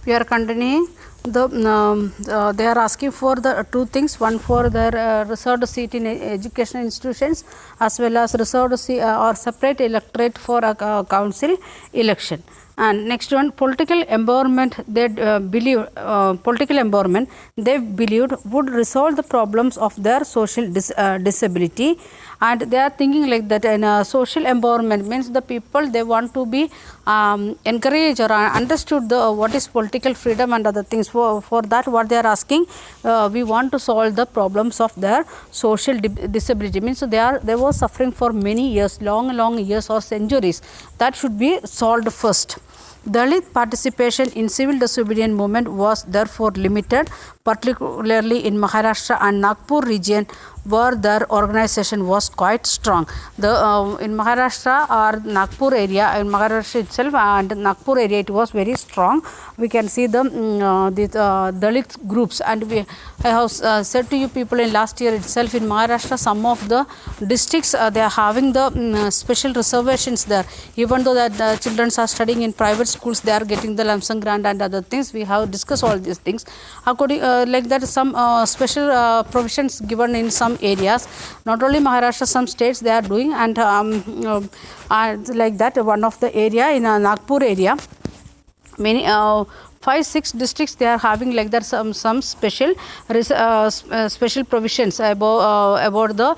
We are continuing they are asking for the two things, one for their reserved seat in educational institutions as well as reserved seat or separate electorate for a council election. And next one, political empowerment, they political empowerment they believed would resolve the problems of their social disability, and they are thinking like that. And social empowerment means the people, they want to be encouraged or understood the what is political freedom and other things. For that, what they are asking, we want to solve the problems of their social disability, means so they were suffering for many years, long years or centuries. That should be solved first. Dalit participation in civil disobedience movement was therefore limited, particularly in Maharashtra and Nagpur region, where their organization was quite strong. In Maharashtra or Nagpur area, in Maharashtra itself and Nagpur area, it was very strong. We can see the Dalit groups, and I have said to you people in last year itself, in Maharashtra some of the districts they are having the special reservations there. Even though that the children are studying in private schools, they are getting the lump sum grant and other things. We have discussed all these things. According like that, some special provisions given in some areas. Not only Maharashtra, some states they are doing, and like that, one of the area in Nagpur area, many 5-6 districts they are having like that some special special provisions about the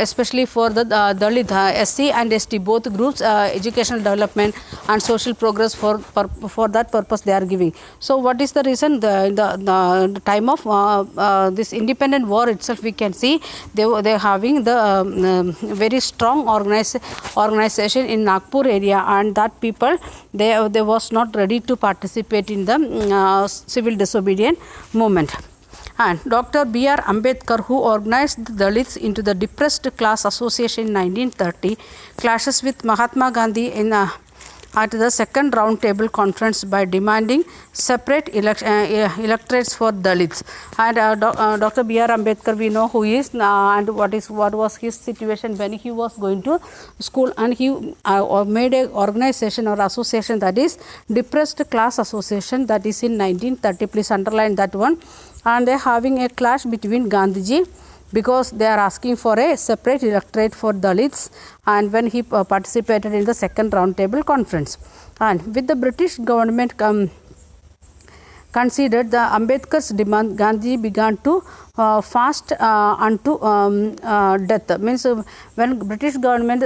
especially for the Dalit, SC and ST both groups, educational development and social progress. For that purpose they are giving. So what is the reason? The time of this independent war itself, we can see they are having the very strong organization in Nagpur area, and that people they was not ready to participate in the civil disobedience movement. And Dr. B.R. Ambedkar, who organized the Dalits into the Depressed Class Association in 1930, clashes with Mahatma Gandhi in at the second round table conference by demanding separate electorates for Dalits. And Dr. B.R. Ambedkar, we know who he is and what was his situation when he was going to school, and he made a organization or association, that is Depressed Class Association, that is in 1930. Please underline that one. And they are having a clash between Gandhiji, because they are asking for a separate electorate for Dalits, and when he participated in the second round table conference. And with the British government considered the Ambedkar's demand, Gandhi began to fast unto death. Means when British government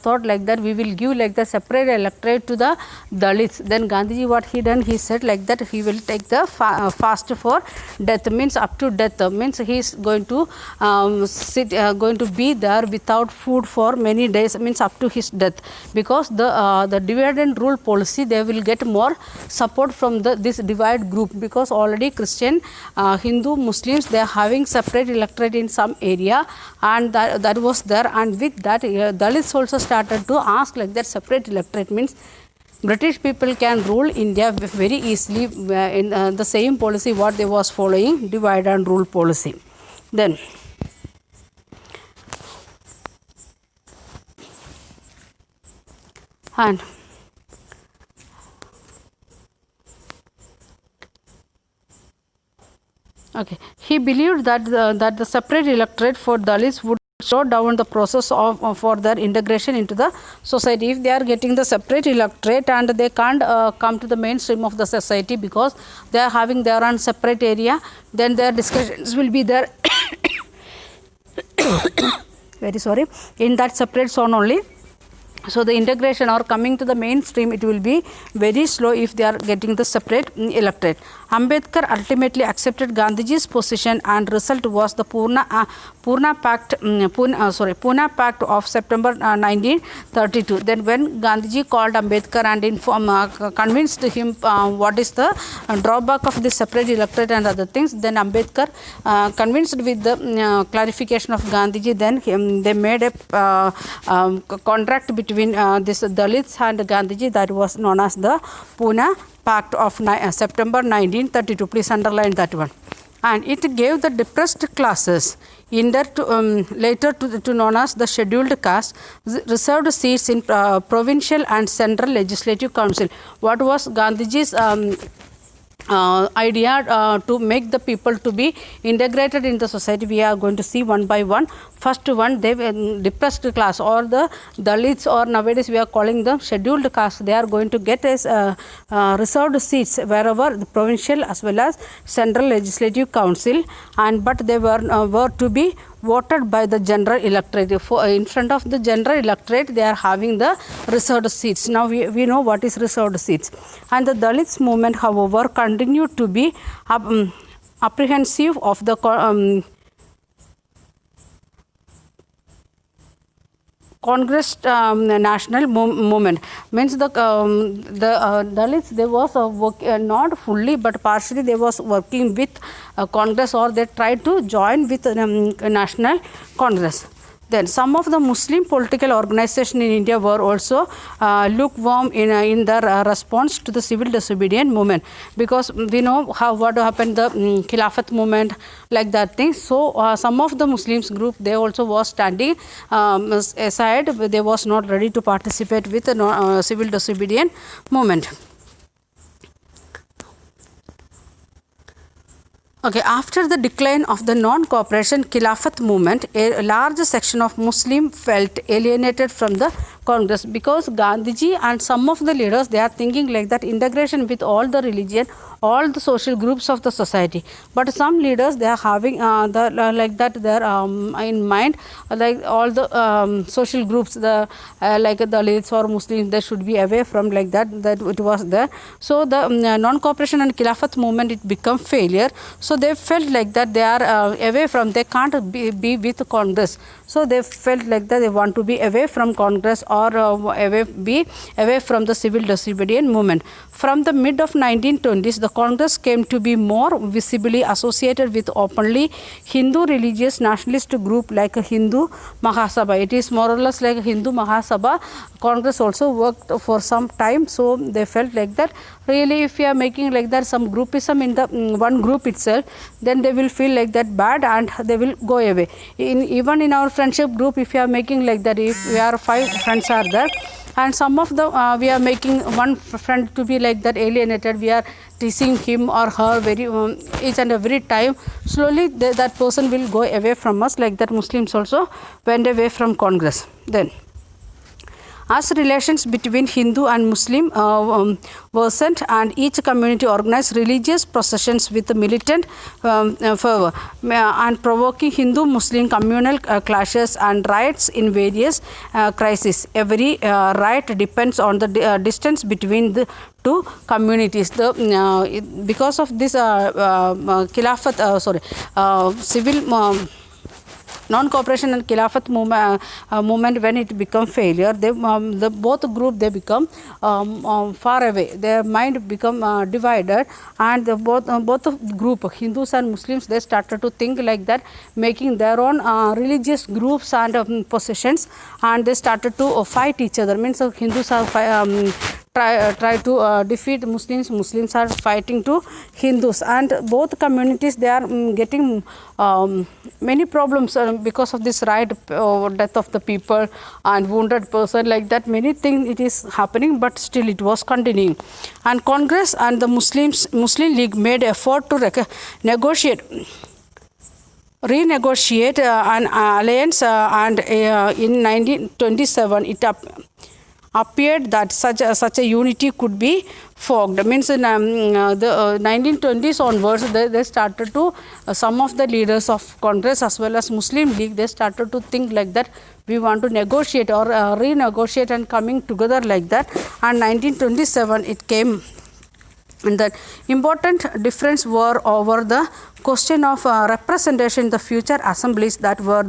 thought like that, we will give like the separate electorate to the Dalits, then Gandhiji what he done, he said like that he will take the fast for death, means up to death, means he is going to going to be there without food for many days, means up to his death, because the divide and rule policy, they will get more support from this divide group, because already Christian, Hindu, Muslims, they are having separate electorate in some area, and that was there. And with that, Dalits also started to ask like that separate electorate, means British people can rule India very easily in the same policy what they was following, divide and rule policy. Then and okay, he believed that the separate electorate for Dalits would slow down the process for their integration into the society. If they are getting the separate electorate and they can't come to the mainstream of the society because they are having their own separate area, then their discussions will be there very sorry, in that separate zone only. So the integration or coming to the mainstream, it will be very slow if they are getting the separate electorate. Ambedkar ultimately accepted Gandhiji's position, and result was the Pune Pact of September 1932. Then when Gandhiji called Ambedkar and convinced him what is the drawback of this separate electorate and other things, then Ambedkar convinced with the clarification of Gandhiji, then they made a contract between this Dalits and Gandhiji, that was known as the Pune Pact of September 1932. Please underline that one. And it gave the depressed classes in that later to known as the scheduled caste reserved seats in provincial and central legislative council. What was Gandhiji's idea to make the people to be integrated in the society. We are going to see one by one. First one, they depressed class or the Dalits, or nowadays we are calling them scheduled caste. They are going to get as reserved seats wherever the provincial as well as central legislative council, and but they were to be voted by the general electorate. In front of the general electorate, they are having the reserved seats. Now we know what is reserved seats. And the Dalits movement, however, continued to be apprehensive of the Congress national movement. Means the Dalits, they was not fully but partially they was working with Congress, or they tried to join with National Congress. Then some of the Muslim political organizations in India were also lukewarm in their response to the civil disobedience movement, because we know what happened, the Khilafat movement, like that thing. So some of the Muslims group, they also was standing aside. They was not ready to participate with the civil disobedience movement. Okay, after the decline of the non-cooperation Khilafat movement, a large section of Muslims felt alienated from the Congress, because Gandhiji and some of the leaders, they are thinking like that integration with all the religion, all the social groups of the society. But some leaders, they are having like that they are in mind, like all the social groups, the like the Dalits or Muslims, they should be away from, like that it was there. So the non-cooperation and Khilafat movement, it become failure. So they felt like that they are away from, they can't be with Congress. So they felt like that they want to be away from Congress, or be away from the civil disobedience movement. From the mid of 1920s, the Congress came to be more visibly associated with openly Hindu religious nationalist group like a Hindu Mahasabha. It is more or less like a Hindu Mahasabha. Congress also worked for some time, so they felt like that really if you are making like that some groupism in the one group itself, then they will feel like that bad and they will go away. Even in our friendship group, if you are making like that, if we are 5 friends are there, and some of the we are making one friend to be like that alienated, we are teasing him or her very each and every time, slowly that person will go away from us. Like that Muslims also went away from Congress. Then as relations between Hindu and Muslim worsened, and each community organized religious processions with militant fervor and provoking Hindu-Muslim communal clashes and riots in various crises. Every riot depends on the distance between the two communities. Because of this Khilafat, civil non-cooperation and Khilafat movement, when it become failure, they the both group, they become far away. Their mind become divided, and both group, Hindus and Muslims, they started to think like that, making their own religious groups and possessions, and they started to fight each other. Means Hindus are try to defeat Muslims. Muslims are fighting to Hindus, and both communities, they are getting many problems because of this riot, death of the people and wounded person, like that many things it is happening, but still it was continuing. And Congress and the Muslim League made effort to renegotiate an alliance, and in 1927 it appeared that such a unity could be formed. Means in the 1920s onwards, they started to some of the leaders of Congress as well as Muslim League, they started to think like that we want to negotiate or renegotiate and coming together like that. And 1927 it came. And the important difference were over the question of representation in the future assemblies that were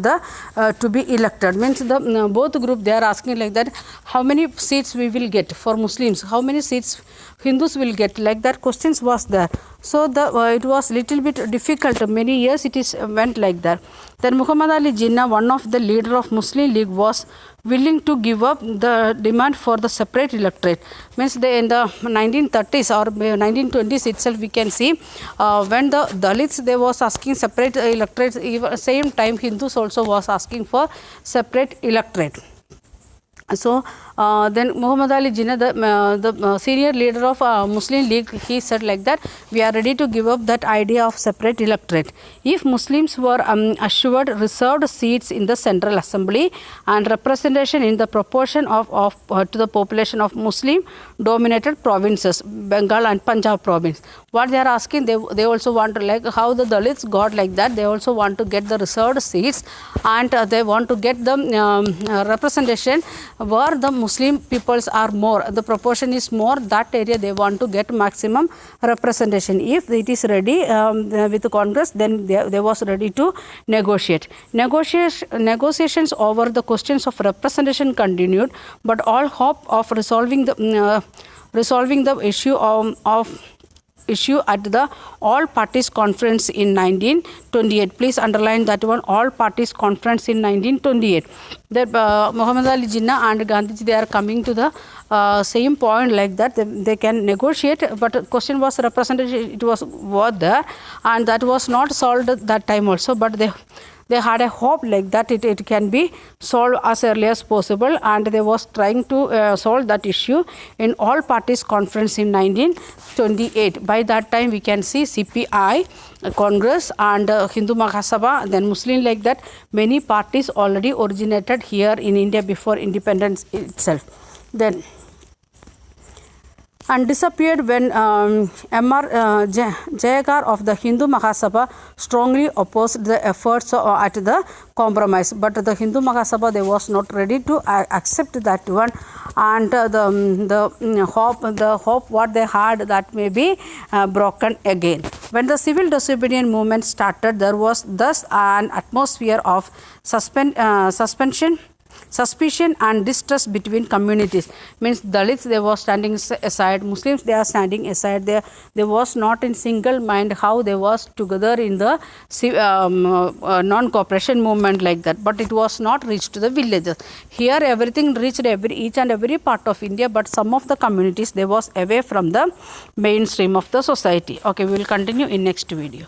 to be elected. Means the both group, they are asking like that, how many seats we will get for Muslims, how many seats Hindus will get, like that questions was there. So it was little bit difficult. Many years it is went like that. Then Muhammad Ali Jinnah, one of the leader of Muslim League, was willing to give up the demand for the separate electorate. Means in the 1930s or 1920s itself, we can see when the Dalits, they was asking separate electorate, even same time Hindus also was asking for separate electorate. So then Muhammad Ali Jinnah, the senior leader of Muslim League, he said like that, we are ready to give up that idea of separate electorate. If Muslims were assured reserved seats in the Central Assembly and representation in the proportion of to the population of Muslim dominated provinces, Bengal and Punjab province, what they are asking, they also want to, like how the Dalits got like that, they also want to get the reserved seats, and they want to get the representation where the Muslim peoples are more, the proportion is more, that area they want to get maximum representation. If it is ready with Congress, then they was ready to negotiate. Negotiations over the questions of representation continued, but all hope of resolving the issue at the All Parties Conference in 1928. Please underline that one, All Parties Conference in 1928. That Muhammad Ali Jinnah and Gandhiji, they are coming to the same point like that. They can negotiate, but question was representation, it was there, and that was not solved at that time also, but they had a hope like that it can be solved as early as possible, and they was trying to solve that issue in All Parties Conference in 1928. By that time we can see CPI, Congress and Hindu Mahasabha, then Muslim, like that many parties already originated here in India before independence itself. Then and disappeared when M.R. Jayakar of the Hindu Mahasabha strongly opposed the efforts at the compromise. But the Hindu Mahasabha, they was not ready to accept that one, and the hope what they had, that may be broken again. When the civil disobedience movement started, there was thus an atmosphere of suspicion and distrust between communities. Means Dalits, they were standing aside, Muslims, they are standing aside. They was not in single mind how they was together in the non-cooperation movement like that. But it was not reached to the villages. Here everything reached each and every part of India, but some of the communities, they was away from the mainstream of the society. Okay, we will continue in next video.